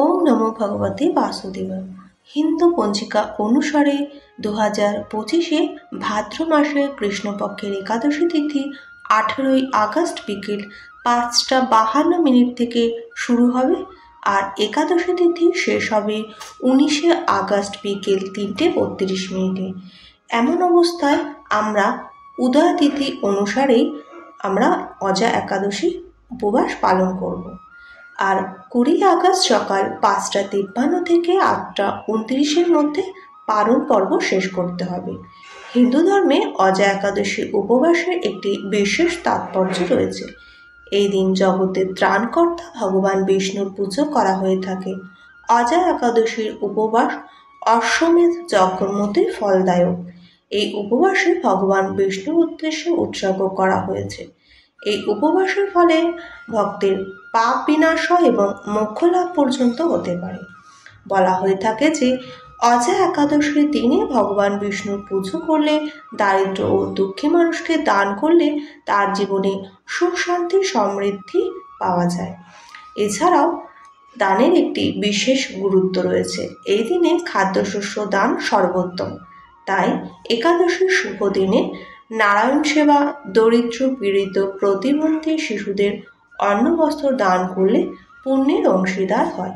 ওম নমো ভগবতে বাসুদেবায়। হিন্দু পঞ্জিকা অনুসারে 2025-এ ভাদ্র মাসের কৃষ্ণপক্ষের একাদশী তিথি 18ই আগস্ট বিকেল 5:52 থেকে শুরু হবে আর একাদশী তিথি শেষ হবে 19শে আগস্ট বিকেল 3:32। এমন অবস্থায় আমরা উদয় তিথি অনুসারেই আমরা অজা একাদশী উপবাস পালন করব। আর 20 আগস্ট সকাল 5:53 থেকে 8:29-এর মধ্যে পারণ পর্ব শেষ করতে হবে। হিন্দু ধর্মে অজা একাদশী উপবাসের একটি বিশেষ তাৎপর্য রয়েছে। এই দিন জগতের ত্রাণকর্তা ভগবান বিষ্ণুর পুজো করা হয়ে থাকে। অজা একাদশীর উপবাস অশ্বমেধ যজ্ঞের মতোই ফলদায়ক। এই উপবাসে ভগবান বিষ্ণুর উদ্দেশ্যে উৎসর্গ করা হয়েছে। এই উপবাসের ফলে ভক্তের পাপ বিনাশ হয় এবং মোক্ষ লাভ পর্যন্ত হতে পারে। বলা হয়ে থাকে যে অজা একাদশীর দিনে ভগবান বিষ্ণুর পুজো করলে, দারিদ্র ও দুঃখী মানুষকে দান করলে তার জীবনে সুখ শান্তি সমৃদ্ধি পাওয়া যায়। এছাড়াও দানের একটি বিশেষ গুরুত্ব রয়েছে। এই দিনে খাদ্যশস্য দান সর্বোত্তম। তাই একাদশীর শুভ দিনে নারায়ণ সেবা, দরিদ্র পীড়িত প্রতিবন্ধী শিশুদের অন্ন বস্ত্র দান করলে পুণ্যের অংশীদার হয়।